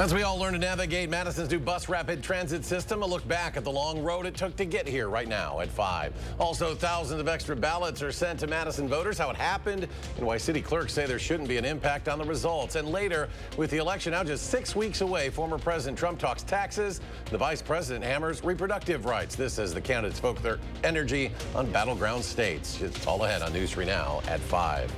As we all learn to navigate Madison's new bus rapid transit system, a look back at the long road it took to get here right now at 5. Also, thousands of extra ballots are sent to Madison voters, how it happened, and why city clerks say there shouldn't be an impact on the results. And later, with the election now just 6 weeks away, former President Trump talks taxes. The vice president hammers reproductive rights. This as the candidates focus their energy on battleground states. It's all ahead on News 3 Now at 5.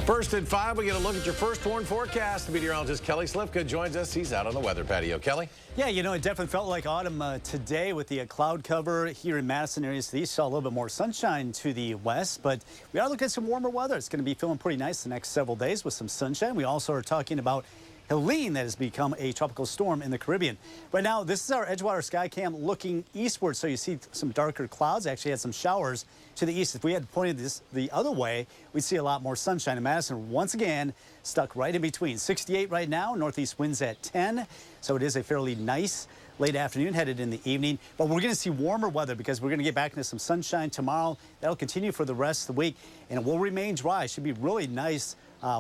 First at 5, we get a look at your first warn forecast. Meteorologist Kelly Slifka joins us. He's out on the weather patio. Kelly? Yeah, you know, it definitely felt like autumn today with the cloud cover here in Madison areas to the east. Saw a little bit more sunshine to the west, but we are looking at some warmer weather. It's going to be feeling pretty nice the next several days with some sunshine. We also are talking about Helene that has become a tropical storm in the Caribbean. Right now, this is our Edgewater sky cam looking eastward, so you see some darker clouds. Actually had some showers to the east. If we had pointed this the other way, we'd see a lot more sunshine. In Madison, once again, stuck right in between. 68 right now, northeast winds at 10, so it is a fairly nice late afternoon, headed in the evening. But we're going to see warmer weather because we're going to get back into some sunshine tomorrow. That'll continue for the rest of the week, and it will remain dry. Should be really nice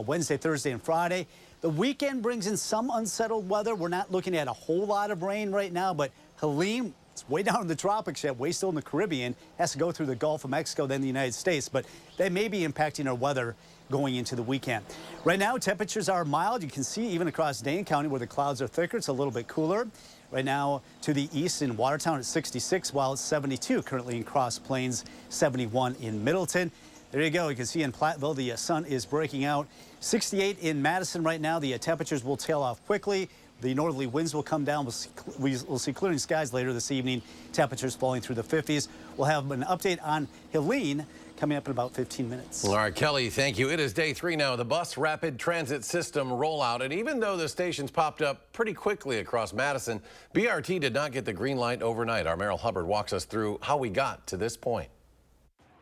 Wednesday, Thursday, and Friday. The weekend brings in some unsettled weather. We're not looking at a whole lot of rain right now, but Helene, it's way down in the tropics yet, way still in the Caribbean, has to go through the Gulf of Mexico, then the United States, but they may be impacting our weather going into the weekend. Right now, temperatures are mild. You can see even across Dane County where the clouds are thicker, it's a little bit cooler. Right now to the east in Watertown it's 66, while it's 72 currently in Cross Plains, 71 in Middleton. There you go. You can see in Platteville the sun is breaking out. 68 in Madison right now. The temperatures will tail off quickly. The northerly winds will come down. We'll see clearing skies later this evening. Temperatures falling through the 50s. We'll have an update on Helene coming up in about 15 minutes. All right, Kelly, thank you. It is day 3 now, the bus rapid transit system rollout. And even though the stations popped up pretty quickly across Madison, BRT did not get the green light overnight. Our Merrill Hubbard walks us through how we got to this point.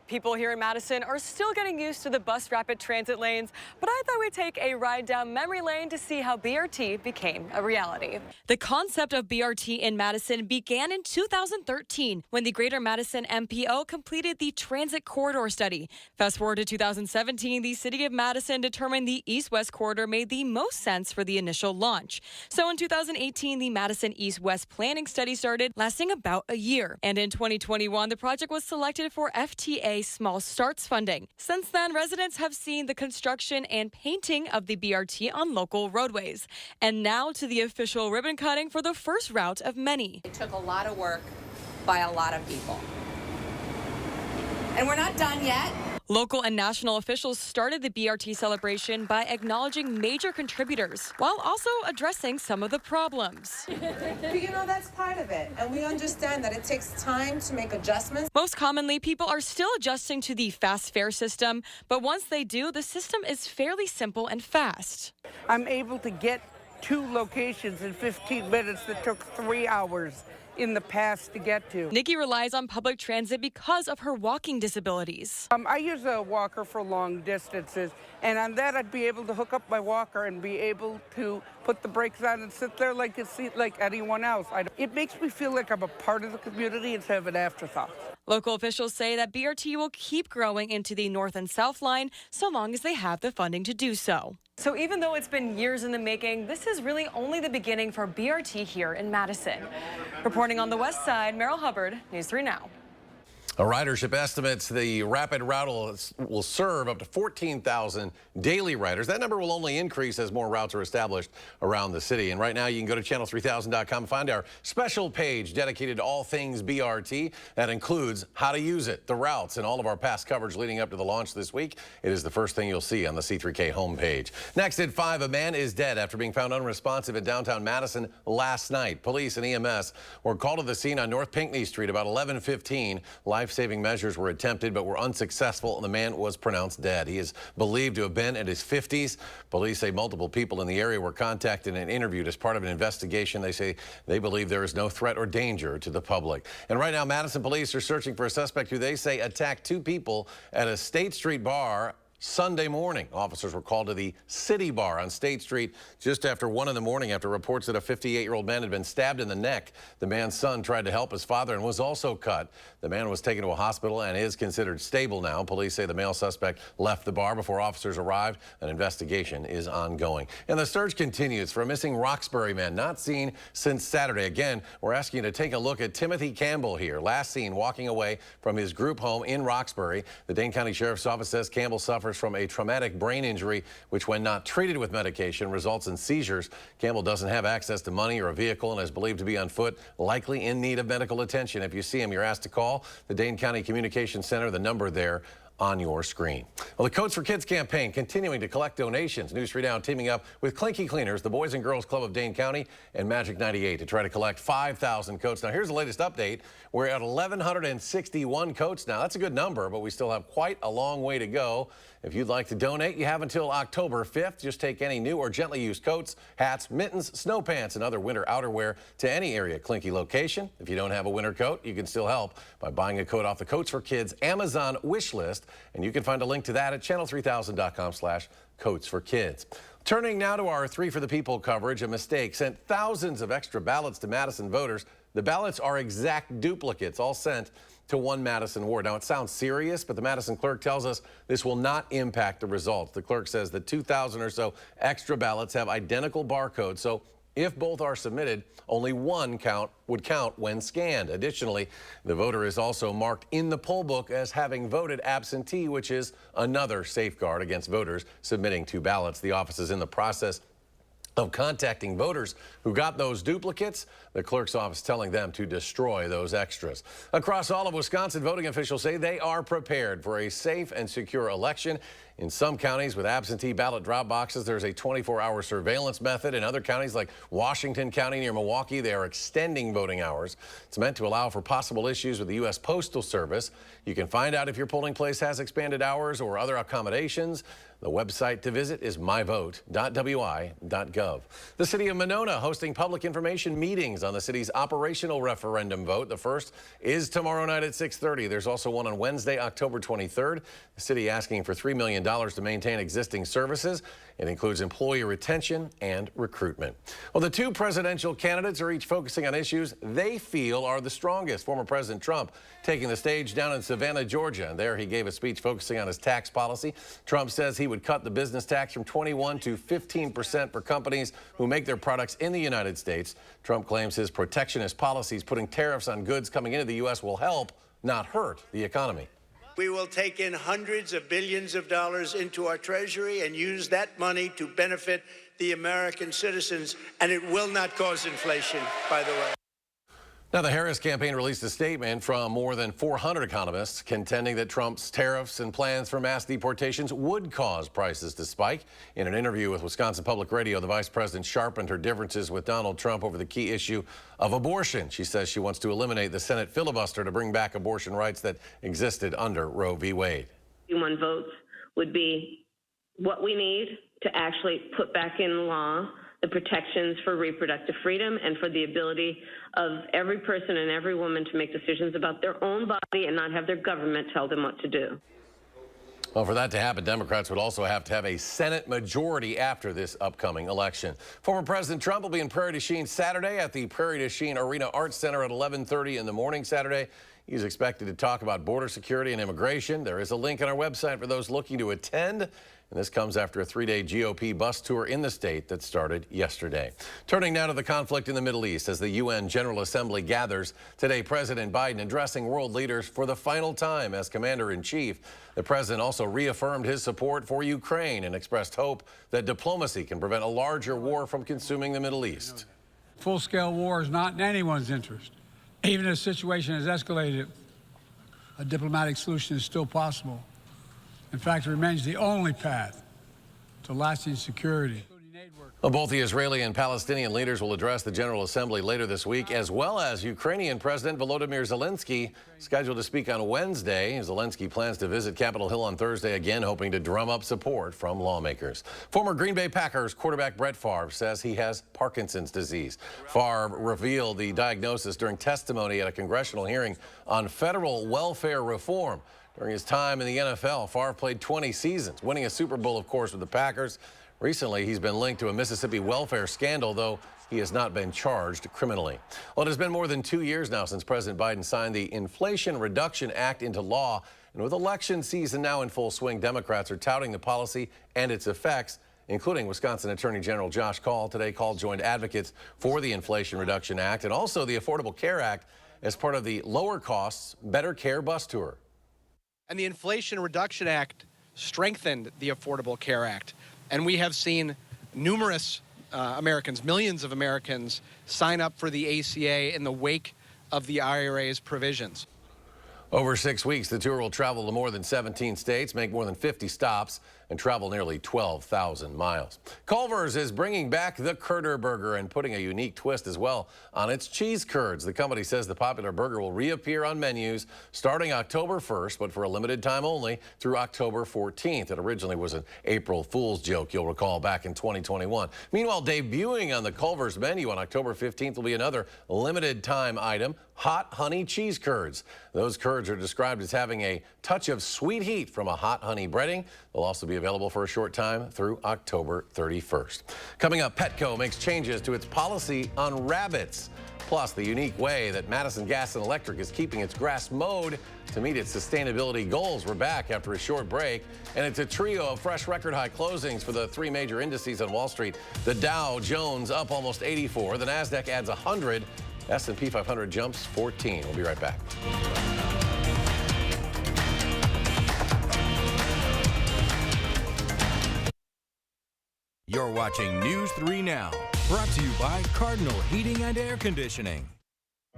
People here in Madison are still getting used to the bus rapid transit lanes, but I thought we'd take a ride down memory lane to see how BRT became a reality. The concept of BRT in Madison began in 2013 when the Greater Madison MPO completed the Transit Corridor Study. Fast forward to 2017, the city of Madison determined the east-west corridor made the most sense for the initial launch. So in 2018, the Madison East-West Planning Study started, lasting about a year. And in 2021, the project was selected for FTA Small Starts funding. Since then, residents have seen the construction and painting of the BRT on local roadways. And now to the official ribbon cutting for the first route of many. It took a lot of work by a lot of people. And we're not done yet. Local and national officials started the BRT celebration by acknowledging major contributors while also addressing some of the problems. But you know, that's part of it. And we understand that it takes time to make adjustments. Most commonly, people are still adjusting to the fast fare system, but once they do, the system is fairly simple and fast. I'm able to get 2 locations in 15 minutes that took 3 hours in the past to get to. Nikki relies on public transit because of her walking disabilities. I use a walker for long distances, and on that I'd be able to hook up my walker and be able to put the brakes on and sit there like anyone else. It makes me feel like I'm a part of the community instead of an afterthought. Local officials say that BRT will keep growing into the North and South line so long as they have the funding to do so. So even though it's been years in the making, this is really only the beginning for BRT here in Madison. Reporting on the west side, Merrill Hubbard, News 3 Now. A ridership estimates the rapid route will serve up to 14,000 daily riders. That number will only increase as more routes are established around the city. And right now you can go to channel3000.com and find our special page dedicated to all things BRT. That includes how to use it, the routes, and all of our past coverage leading up to the launch this week. It is the first thing you'll see on the C3K homepage. Next at 5, a man is dead after being found unresponsive in downtown Madison last night. Police and EMS were called to the scene on North Pinckney Street about 11:15. Life-saving measures were attempted but were unsuccessful, and the man was pronounced dead. He is believed to have been in his 50s. Police say multiple people in the area were contacted and interviewed as part of an investigation. They say they believe there is no threat or danger to the public. And right now, Madison police are searching for a suspect who they say attacked 2 people at a State Street bar Sunday morning. Officers were called to the City Bar on State Street just after 1 in the morning after reports that a 58-year-old man had been stabbed in the neck. The man's son tried to help his father and was also cut. The man was taken to a hospital and is considered stable now. Police say the male suspect left the bar before officers arrived. An investigation is ongoing. And the search continues for a missing Roxbury man not seen since Saturday. Again, we're asking you to take a look at Timothy Campbell here. Last seen walking away from his group home in Roxbury. The Dane County Sheriff's Office says Campbell suffers from a traumatic brain injury, which when not treated with medication results in seizures. Campbell doesn't have access to money or a vehicle and is believed to be on foot, likely in need of medical attention. If you see him, you're asked to call the Dane County Communications Center, the number there on your screen. Well, the Coats for Kids campaign continuing to collect donations. News 3 Now teaming up with Clinky Cleaners, the Boys and Girls Club of Dane County, and Magic 98 to try to collect 5,000 coats. Now, here's the latest update. We're at 1,161 coats now. That's a good number, but we still have quite a long way to go. If you'd like to donate, you have until October 5th. Just take any new or gently used coats, hats, mittens, snow pants, and other winter outerwear to any area Clinky location. If you don't have a winter coat, you can still help by buying a coat off the Coats for Kids Amazon wish list. And you can find a link to that at channel3000.com/Coats for Kids. Turning now to our 3 for the People coverage, a mistake sent thousands of extra ballots to Madison voters. The ballots are exact duplicates, all sent to one Madison ward. Now, it sounds serious, but the Madison clerk tells us this will not impact the results. The clerk says the 2,000 or so extra ballots have identical barcodes, so if both are submitted, only one would count when scanned. Additionally, the voter is also marked in the poll book as having voted absentee, which is another safeguard against voters submitting 2 ballots. The office is in the process of contacting voters who got those duplicates. The clerk's office telling them to destroy those extras. Across all of Wisconsin, voting officials say they are prepared for a safe and secure election. In some counties with absentee ballot drop boxes, there's a 24-hour surveillance method. In other counties like Washington County near Milwaukee, they are extending voting hours. It's meant to allow for possible issues with the U.S. Postal Service. You can find out if your polling place has expanded hours or other accommodations. The website to visit is myvote.wi.gov. The city of Monona hosting public information meetings on the city's operational referendum vote. The first is tomorrow night at 6:30. There's also one on Wednesday, October 23rd. The city asking for $3 million to maintain existing services. It includes employee retention and recruitment. Well, the 2 presidential candidates are each focusing on issues they feel are the strongest. Former President Trump taking the stage down in Savannah, Georgia. And there he gave a speech focusing on his tax policy. Trump says he would cut the business tax from 21 to 15% for companies who make their products in the United States. Trump claims his protectionist policies, putting tariffs on goods coming into the U.S., will help, not hurt, the economy. We will take in hundreds of billions of dollars into our treasury and use that money to benefit the American citizens, and it will not cause inflation, by the way. Now, the Harris campaign released a statement from more than 400 economists contending that Trump's tariffs and plans for mass deportations would cause prices to spike. In an interview with Wisconsin Public Radio, the vice president sharpened her differences with Donald Trump over the key issue of abortion. She says she wants to eliminate the Senate filibuster to bring back abortion rights that existed under Roe v. Wade. 51 votes would be what we need to actually put back in law the protections for reproductive freedom and for the ability of every person and every woman to make decisions about their own body and not have their government tell them what to do. Well, for that to happen, Democrats would also have to have a Senate majority after this upcoming election. Former President Trump will be in Prairie du Chien Saturday at the Prairie du Chien Arena Arts Center at 11:30 in the morning Saturday. He's expected to talk about border security and immigration. There is a link on our website for those looking to attend. And this comes after a 3-day GOP bus tour in the state that started yesterday. Turning now to the conflict in the Middle East as the UN General Assembly gathers. Today, President Biden addressing world leaders for the final time as commander-in-chief. The president also reaffirmed his support for Ukraine and expressed hope that diplomacy can prevent a larger war from consuming the Middle East. Full-scale war is not in anyone's interest. Even if the situation has escalated, a diplomatic solution is still possible. In fact, it remains the only path to lasting security. Well, both the Israeli and Palestinian leaders will address the General Assembly later this week, as well as Ukrainian President Volodymyr Zelensky, scheduled to speak on Wednesday. Zelensky plans to visit Capitol Hill on Thursday, again hoping to drum up support from lawmakers. Former Green Bay Packers quarterback Brett Favre says he has Parkinson's disease. Favre revealed the diagnosis during testimony at a congressional hearing on federal welfare reform. During his time in the NFL, Favre played 20 seasons, winning a Super Bowl, of course, with the Packers. Recently, he's been linked to a Mississippi welfare scandal, though he has not been charged criminally. Well, it has been more than 2 years now since President Biden signed the Inflation Reduction Act into law. And with election season now in full swing, Democrats are touting the policy and its effects, including Wisconsin Attorney General Josh Kaul. Today, Kaul joined advocates for the Inflation Reduction Act and also the Affordable Care Act as part of the Lower Costs, Better Care bus tour. And the Inflation Reduction Act strengthened the Affordable Care Act. And we have seen numerous Americans, millions of Americans, sign up for the ACA in the wake of the IRA's provisions. Over 6 weeks, the tour will travel to more than 17 states, make more than 50 stops, and travel nearly 12,000 miles. Culver's is bringing back the Curder Burger and putting a unique twist as well on its cheese curds. The company says the popular burger will reappear on menus starting October 1st, but for a limited time only through October 14th. It originally was an April Fool's joke, you'll recall, back in 2021. Meanwhile, debuting on the Culver's menu on October 15th will be another limited time item, hot honey cheese curds. Those curds are described as having a touch of sweet heat from a hot honey breading. They'll also be available for a short time through October 31st. Coming up, Petco makes changes to its policy on rabbits. Plus, the unique way that Madison Gas and Electric is keeping its grass mowed to meet its sustainability goals. We're back after a short break, and it's a trio of fresh record high closings for the three major indices on Wall Street. The Dow Jones up almost 84. The NASDAQ adds 100. S&P 500 jumps 14. We'll be right back. You're watching News 3 Now, brought to you by Cardinal Heating and Air Conditioning.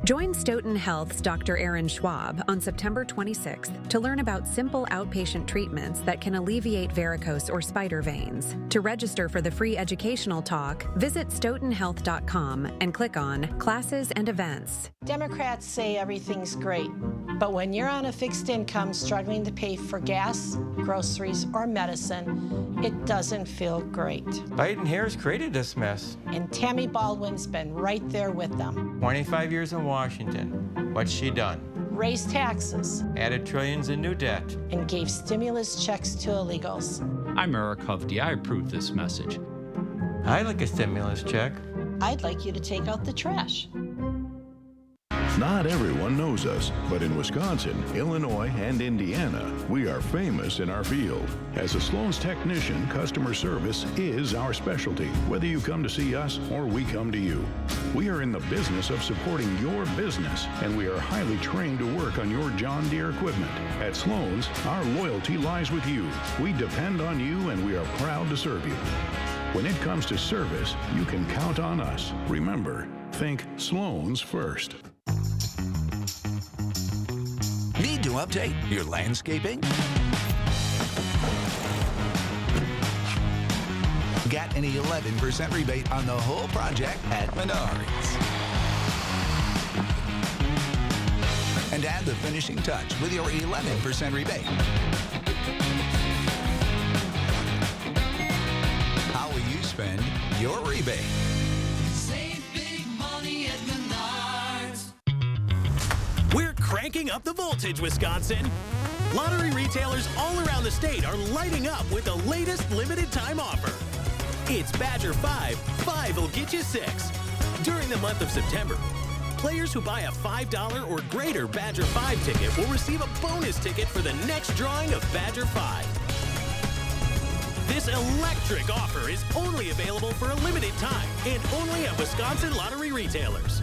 Join Stoughton Health's Dr. Aaron Schwab on September 26th to learn about simple outpatient treatments that can alleviate varicose or spider veins. To register for the free educational talk, visit stoughtonhealth.com and click on Classes and Events. Democrats say everything's great, but when you're on a fixed income struggling to pay for gas, groceries, or medicine, it doesn't feel great. Biden-Harris created this mess. And Tammy Baldwin's been right there with them. 25 years in Washington. What's she done? Raised taxes. Added trillions in new debt. And gave stimulus checks to illegals. I'm Eric Hovde. I approve this message. I'd like a stimulus check. I'd like you to take out the trash. Not everyone knows us, but in Wisconsin, Illinois, and Indiana, we are famous in our field. As a Sloan's technician, customer service is our specialty, whether you come to see us or we come to you. We are in the business of supporting your business, and we are highly trained to work on your John Deere equipment. At Sloan's, our loyalty lies with you. We depend on you, and we are proud to serve you. When it comes to service, you can count on us. Remember, think Sloan's first. Need to update your landscaping? Get an 11% rebate on the whole project at Menards. And add the finishing touch with your 11% rebate. How will you spend your rebate? Save big money at Menards. We're cranking up the voltage, Wisconsin. Lottery retailers all around the state are lighting up with the latest limited time offer. It's Badger 5. 5 will get you 6. During the month of September, players who buy a $5 or greater Badger 5 ticket will receive a bonus ticket for the next drawing of Badger 5. This electric offer is only available for a limited time and only at Wisconsin lottery retailers.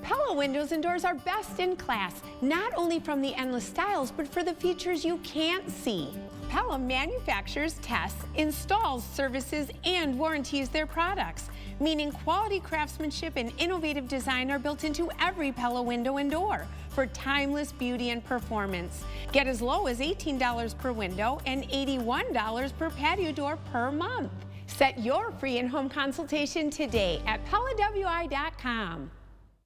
Pella windows and doors are best in class, not only from the endless styles, but for the features you can't see. Pella manufactures, tests, installs, services, and warranties their products, meaning quality craftsmanship and innovative design are built into every Pella window and door for timeless beauty and performance. Get as low as $18 per window and $81 per patio door per month. Set your free in-home consultation today at PellaWI.com.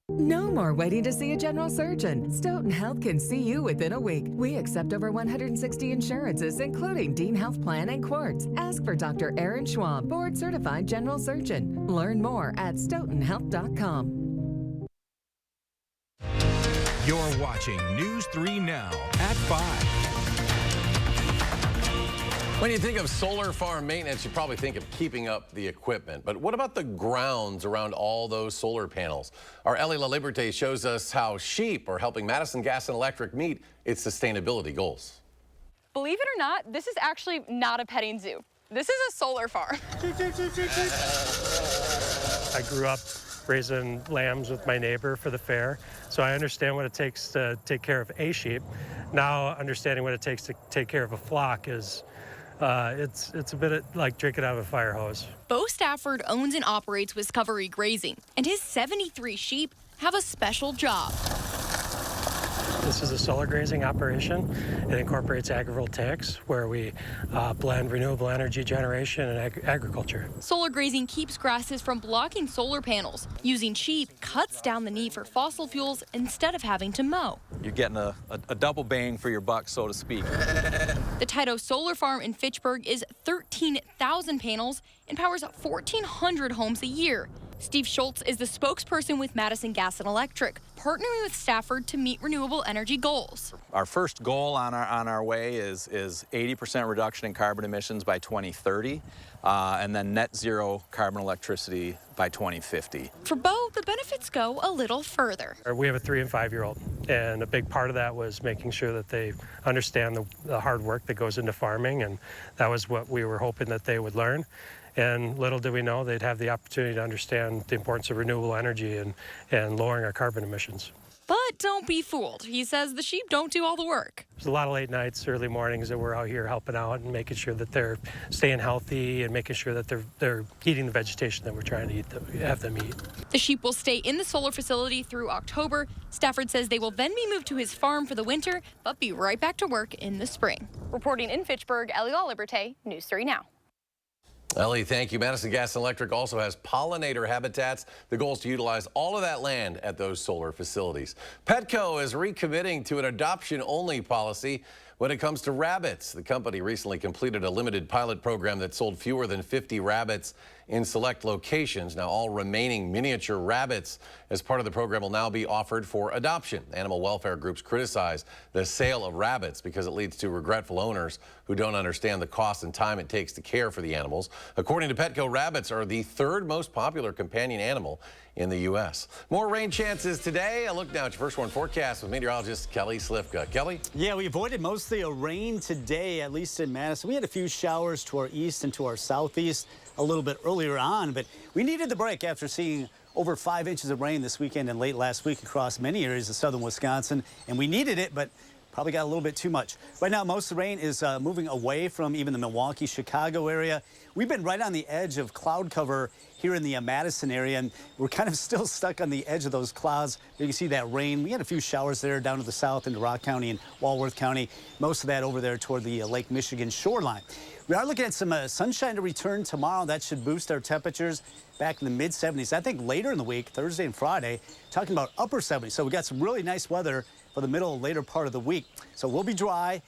No more waiting to see a general surgeon. Stoughton Health can see you within a week. We accept over 160 insurances, including Dean Health Plan and Quartz. Ask for Dr. Aaron Schwab, board-certified general surgeon. Learn more at stoughtonhealth.com. You're watching News 3 Now at 5. When you think of solar farm maintenance, you probably think of keeping up the equipment. But what about the grounds around all those solar panels? Our Ellie La Liberté shows us how sheep are helping Madison Gas and Electric meet its sustainability goals. Believe it or not, this is actually not a petting zoo. This is a solar farm. I grew up raising lambs with my neighbor for the fair, so I understand what it takes to take care of a sheep. Now understanding what it takes to take care of a flock is it's a bit like drinking out of a fire hose. Bo Stafford owns and operates Discovery Grazing, and his 73 sheep have a special job. This is a solar grazing operation. It incorporates agrivoltaics, where we blend renewable energy generation and agriculture. Solar grazing keeps grasses from blocking solar panels. Using sheep cuts down the need for fossil fuels instead of having to mow. You're getting a double bang for your buck, so to speak. The Tyto Solar Farm in Fitchburg is 13,000 panels and powers 1,400 homes a year. Steve Schultz is the spokesperson with Madison Gas and Electric, partnering with Stafford to meet renewable energy goals. Our first goal on our way is 80% reduction in carbon emissions by 2030, and then net zero carbon electricity by 2050. For Bo, the benefits go a little further. We have a 3- and 5-year-old, and a big part of that was making sure that they understand the hard work that goes into farming, and that was what we were hoping that they would learn. And little did we know they'd have the opportunity to understand the importance of renewable energy and lowering our carbon emissions. But don't be fooled. He says the sheep don't do all the work. There's a lot of late nights, early mornings that we're out here helping out and making sure that they're staying healthy and making sure that they're eating the vegetation that we're trying to have them eat. The sheep will stay in the solar facility through October. Stafford says they will then be moved to his farm for the winter, but be right back to work in the spring. Reporting in Fitchburg, Ellie La Liberté, News 3 Now. Ellie, thank you. Madison Gas and Electric also has pollinator habitats. The goal is to utilize all of that land at those solar facilities. Petco is recommitting to an adoption-only policy when it comes to rabbits. The company recently completed a limited pilot program that sold fewer than 50 rabbits in select locations. Now, all remaining miniature rabbits as part of the program will now be offered for adoption. Animal welfare groups criticize the sale of rabbits because it leads to regretful owners who don't understand the cost and time it takes to care for the animals. According to Petco, rabbits are the third most popular companion animal in the U.S. More rain chances today. A look now at your first warn forecast with meteorologist Kelly Slifka. Kelly? Yeah, we avoided mostly a rain today, at least in Madison. We had a few showers to our east and to our southeast a little bit earlier on, but we needed the break after seeing over 5 inches of rain this weekend and late last week across many areas of southern Wisconsin, and we needed it, but probably got a little bit too much. Right now, most of the rain is moving away from even the Milwaukee, Chicago area. We've been right on the edge of cloud cover here in the Madison area, and we're kind of still stuck on the edge of those clouds. You can see that rain. We had a few showers there down to the south into Rock County and Walworth County. Most of that over there toward the Lake Michigan shoreline. We are looking at some sunshine to return tomorrow. That should boost our temperatures back in the mid-70s. I think later in the week, Thursday and Friday, talking about upper 70s. So we got some really nice weather for the middle and later part of the week. So we'll be dry.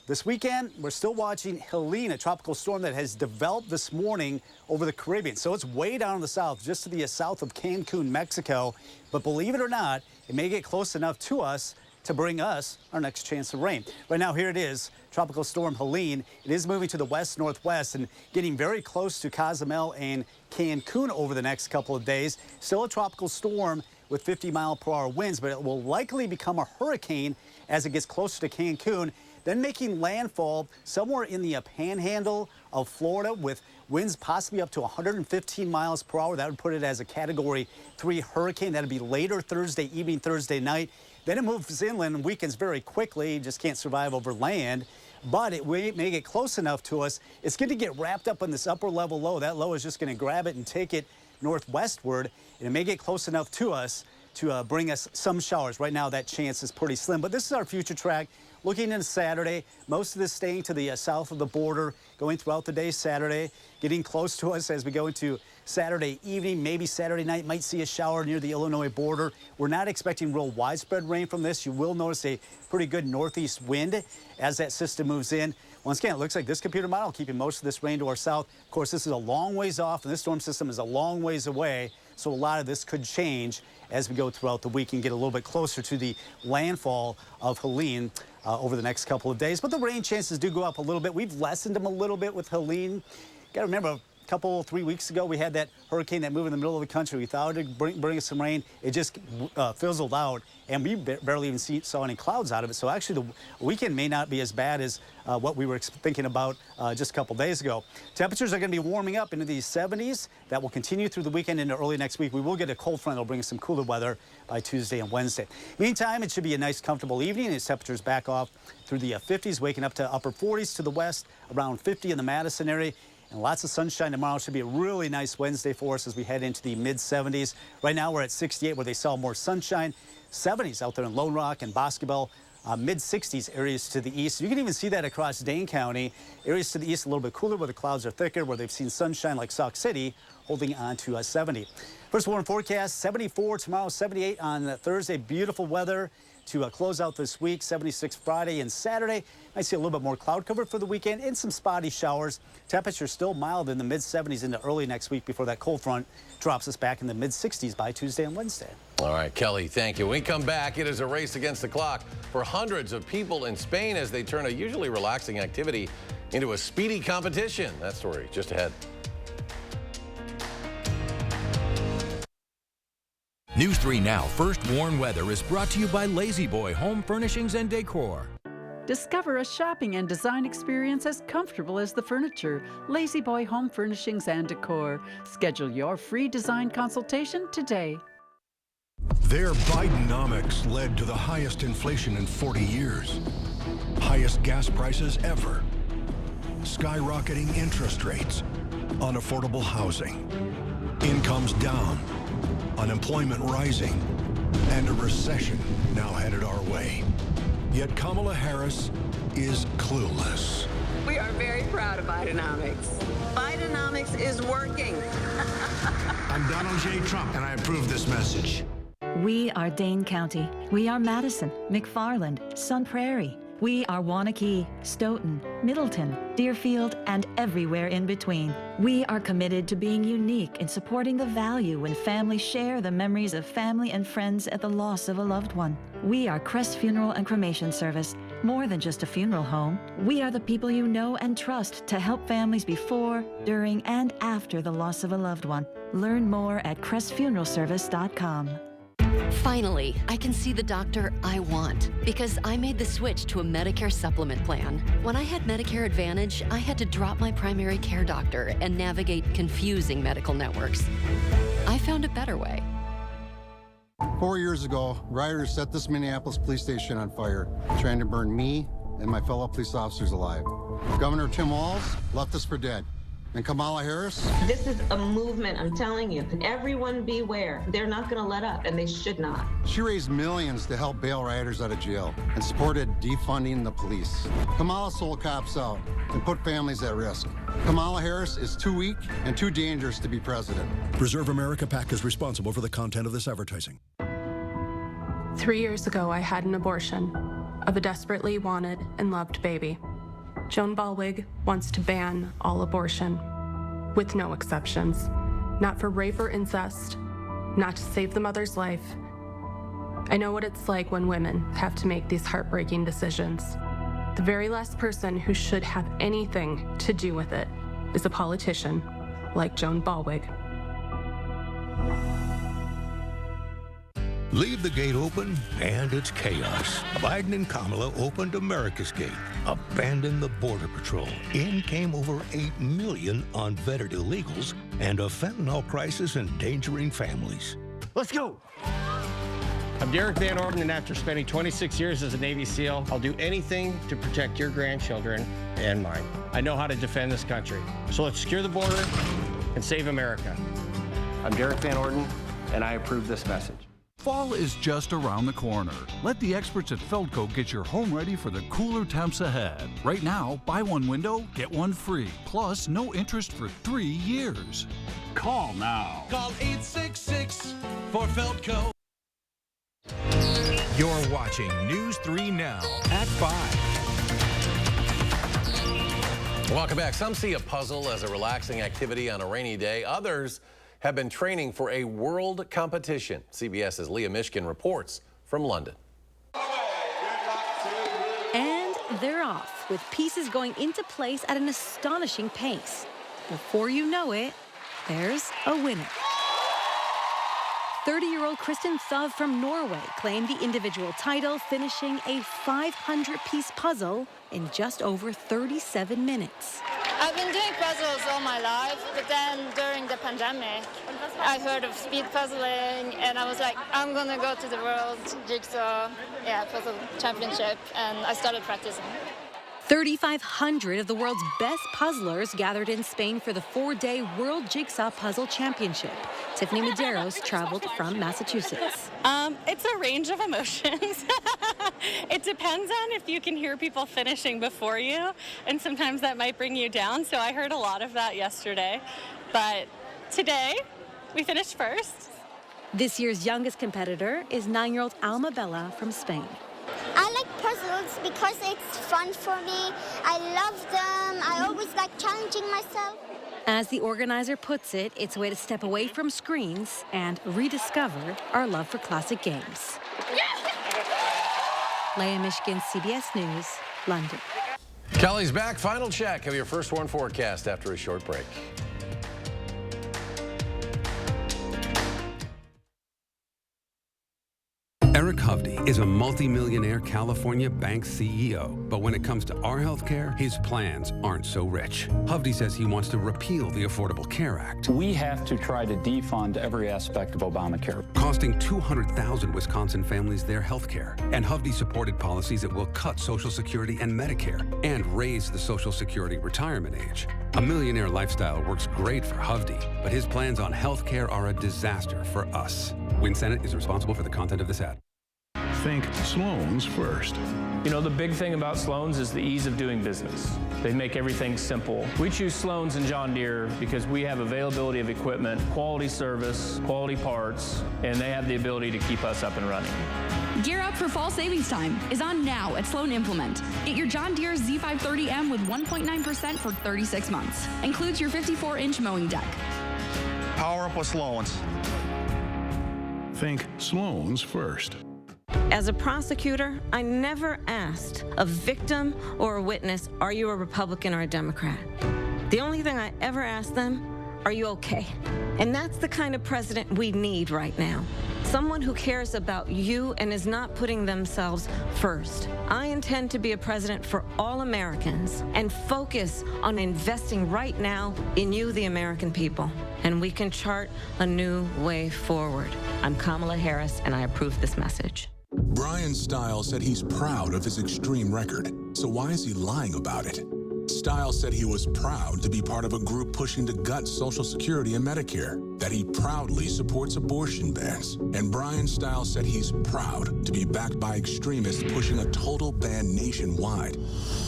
This weekend, we're still watching Helene, a tropical storm that has developed this morning over the Caribbean. So it's way down in the south, just to the south of Cancun, Mexico. But believe it or not, it may get close enough to us to bring us our next chance of rain. Right now, here it is, Tropical Storm Helene. It is moving to the west-northwest and getting very close to Cozumel and Cancun over the next couple of days. Still a tropical storm with 50-mile-per-hour winds, but it will likely become a hurricane as it gets closer to Cancun, then making landfall somewhere in the panhandle of Florida with winds possibly up to 115 miles per hour. That would put it as a Category 3 hurricane. That would be later Thursday evening, Thursday night. Then it moves inland and weakens very quickly. Just can't survive over land. But it may get close enough to us. It's going to get wrapped up in this upper level low. That low is just going to grab it and take it northwestward. And it may get close enough to us to bring us some showers. Right now, that chance is pretty slim. But this is our future track. Looking into Saturday, most of this staying to the south of the border, going throughout the day Saturday, getting close to us as we go into Saturday evening, maybe Saturday night, might see a shower near the Illinois border. We're not expecting real widespread rain from this. You will notice a pretty good northeast wind as that system moves in. Once again, it looks like this computer model keeping most of this rain to our south. Of course, this is a long ways off, and this storm system is a long ways away. So a lot of this could change as we go throughout the week and get a little bit closer to the landfall of Helene over the next couple of days. But the rain chances do go up a little bit. We've lessened them a little bit with Helene. Got to remember, 3 weeks ago, we had that hurricane that moved in the middle of the country. We thought it would bring us some rain. It just fizzled out, and we barely even saw any clouds out of it. So actually, the weekend may not be as bad as what we were thinking about just a couple days ago. Temperatures are going to be warming up into the 70s. That will continue through the weekend into early next week. We will get a cold front that will bring us some cooler weather by Tuesday and Wednesday. Meantime, it should be a nice, comfortable evening as temperatures back off through the 50s, waking up to upper 40s to the west, around 50 in the Madison area. And lots of sunshine tomorrow. Should be a really nice Wednesday for us as we head into the mid-70s. Right now we're at 68 where they saw more sunshine. 70s out there in Lone Rock and Boscobel. Mid-60s areas to the east. You can even see that across Dane County. Areas to the east a little bit cooler where the clouds are thicker, where they've seen sunshine like Sauk City, holding on to 70. First warm forecast, 74 tomorrow, 78 on Thursday. Beautiful weather to close out this week. 76 Friday and Saturday. Might see a little bit more cloud cover for the weekend and some spotty showers. Temperatures still mild in the mid-70s into early next week before that cold front drops us back in the mid-60s by Tuesday and Wednesday. All right, Kelly, thank you. When we come back, it is a race against the clock for hundreds of people in Spain as they turn a usually relaxing activity into a speedy competition. That story just ahead. News 3 Now First Warn Weather is brought to you by Lazy Boy Home Furnishings and Decor. Discover a shopping and design experience as comfortable as the furniture. Lazy Boy Home Furnishings and Decor. Schedule your free design consultation today. Their Bidenomics led to the highest inflation in 40 years. Highest gas prices ever. Skyrocketing interest rates. Unaffordable housing. Incomes down. Unemployment rising. And a recession now headed our way. Yet Kamala Harris is clueless. We are very proud of Bidenomics. Bidenomics is working. I'm Donald J. Trump, and I approve this message. We are Dane County. We are Madison, McFarland, Sun Prairie. We are Wanakee, Stoughton, Middleton, Deerfield, and everywhere in between. We are committed to being unique in supporting the value when families share the memories of family and friends at the loss of a loved one. We are Crest Funeral and Cremation Service. More than just a funeral home, we are the people you know and trust to help families before, during, and after the loss of a loved one. Learn more at crestfuneralservice.com. Finally, I can see the doctor I want because I made the switch to a Medicare supplement plan. When I had Medicare Advantage, I had to drop my primary care doctor and navigate confusing medical networks. I found a better way. 4 years ago, rioters set this Minneapolis police station on fire, trying to burn me and my fellow police officers alive. Governor Tim Walz left us for dead. And Kamala Harris? This is a movement, I'm telling you. Everyone beware. They're not going to let up, and they should not. She raised millions to help bail rioters out of jail and supported defunding the police. Kamala sold cops out and put families at risk. Kamala Harris is too weak and too dangerous to be president. Preserve America PAC is responsible for the content of this advertising. 3 years ago, I had an abortion of a desperately wanted and loved baby. Joan Ballwig wants to ban all abortion, with no exceptions. Not for rape or incest, not to save the mother's life. I know what it's like when women have to make these heartbreaking decisions. The very last person who should have anything to do with it is a politician like Joan Ballwig. Leave the gate open, and it's chaos. Biden and Kamala opened America's gate, abandoned the Border Patrol. In came over 8 million unvetted illegals and a fentanyl crisis endangering families. Let's go. I'm Derek Van Orden, and after spending 26 years as a Navy SEAL, I'll do anything to protect your grandchildren and mine. I know how to defend this country. So let's secure the border and save America. I'm Derek Van Orden, and I approve this message. Fall is just around the corner. Let the experts at Feldco get your home ready for the cooler temps ahead. Right now, buy one window, get one free. Plus, no interest for 3 years. Call now. Call 866 for Feldco. You're watching News 3 Now at 5. Welcome back. Some see a puzzle as a relaxing activity on a rainy day. Others have been training for a world competition. CBS's Leah Mishkin reports from London. And they're off, with pieces going into place at an astonishing pace. Before you know it, there's a winner. 30-year-old Kristen Thov from Norway claimed the individual title, finishing a 500-piece puzzle in just over 37 minutes. I've been doing puzzles all my life, but then during the pandemic, I heard of speed puzzling, and I was like, I'm gonna go to the World Jigsaw Puzzle Championship, and I started practicing. 3,500 of the world's best puzzlers gathered in Spain for the 4-day World Jigsaw Puzzle Championship. Tiffany Medeiros traveled from Massachusetts. It's a range of emotions. It depends on if you can hear people finishing before you, and sometimes that might bring you down. So I heard a lot of that yesterday. But today, we finished first. This year's youngest competitor is 9-year-old Alma Bella from Spain. I like puzzles because it's fun for me. I love them. I always like challenging myself. As the organizer puts it, it's a way to step away from screens and rediscover our love for classic games. Leah Mishkin, CBS News, London. Kelly's back. Final check of your first one forecast after a short break. Eric Hovde is a multi-millionaire California bank CEO, but when it comes to our healthcare, his plans aren't so rich. Hovde says he wants to repeal the Affordable Care Act. We have to try to defund every aspect of Obamacare, costing 200,000 Wisconsin families their healthcare. And Hovde supported policies that will cut Social Security and Medicare and raise the Social Security retirement age. A millionaire lifestyle works great for Hovde, but his plans on healthcare are a disaster for us. Win Senate is responsible for the content of this ad. Think Sloan's first. You know, the big thing about Sloan's is the ease of doing business. They make everything simple. We choose Sloan's and John Deere because we have availability of equipment, quality service, quality parts, and they have the ability to keep us up and running. Gear up for fall savings time is on now at Sloan Implement. Get your John Deere Z530M with 1.9% for 36 months. Includes your 54-inch mowing deck. Power up with Sloan's. Think Sloan's first. As a prosecutor, I never asked a victim or a witness, are you a Republican or a Democrat? The only thing I ever asked them, are you okay? And that's the kind of president we need right now. Someone who cares about you and is not putting themselves first. I intend to be a president for all Americans and focus on investing right now in you, the American people. And we can chart a new way forward. I'm Kamala Harris, and I approve this message. Brian Stiles said he's proud of his extreme record. So why is he lying about it? Stiles said he was proud to be part of a group pushing to gut Social Security and Medicare, that he proudly supports abortion bans. And Brian Stiles said he's proud to be backed by extremists pushing a total ban nationwide.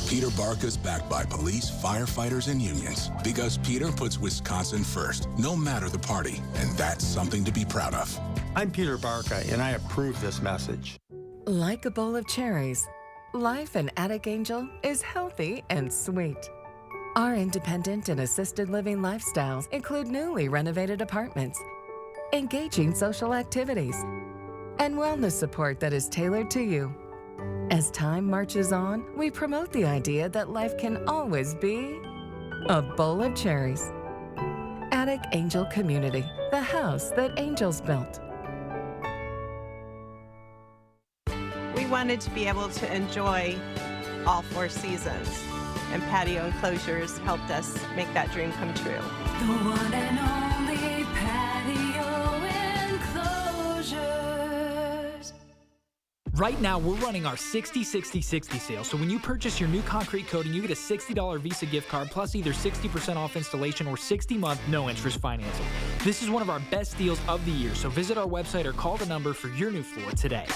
Peter Barca's backed by police, firefighters, and unions because Peter puts Wisconsin first, no matter the party, and that's something to be proud of. I'm Peter Barca, and I approve this message. Like a bowl of cherries, life in Attic Angel is healthy and sweet. Our independent and assisted living lifestyles include newly renovated apartments, engaging social activities, and wellness support that is tailored to you. As time marches on, we promote the idea that life can always be a bowl of cherries. Attic Angel Community, the house that angels built. We wanted to be able to enjoy all 4 seasons, and patio enclosures helped us make that dream come true. The one and only patio enclosures. Right now, we're running our 60-60-60 sale, so when you purchase your new concrete coating, you get a $60 Visa gift card plus either 60% off installation or 60-month no-interest financing. This is one of our best deals of the year, so visit our website or call the number for your new floor today.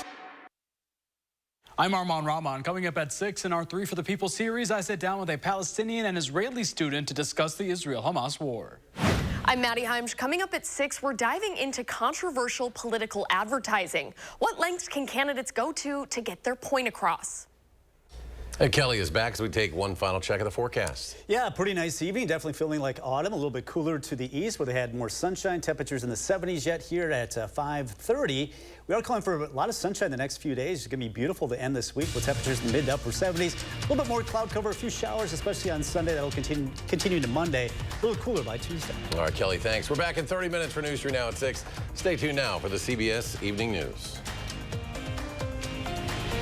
I'm Arman Rahman. Coming up at 6 in our 3 for the People series, I sit down with a Palestinian and Israeli student to discuss the Israel-Hamas war. I'm Maddie Heimsch. Coming up at 6, we're diving into controversial political advertising. What lengths can candidates go to get their point across? And Kelly is back as we take one final check of the forecast. Yeah, pretty nice evening. Definitely feeling like autumn. A little bit cooler to the east where they had more sunshine. Temperatures in the 70s yet here at 5:30. We are calling for a lot of sunshine the next few days. It's going to be beautiful to end this week with temperatures in the mid to upper 70s. A little bit more cloud cover, a few showers, especially on Sunday. That'll continue to Monday. A little cooler by Tuesday. All right, Kelly, thanks. We're back in 30 minutes for News 3 Now at 6. Stay tuned now for the CBS Evening News.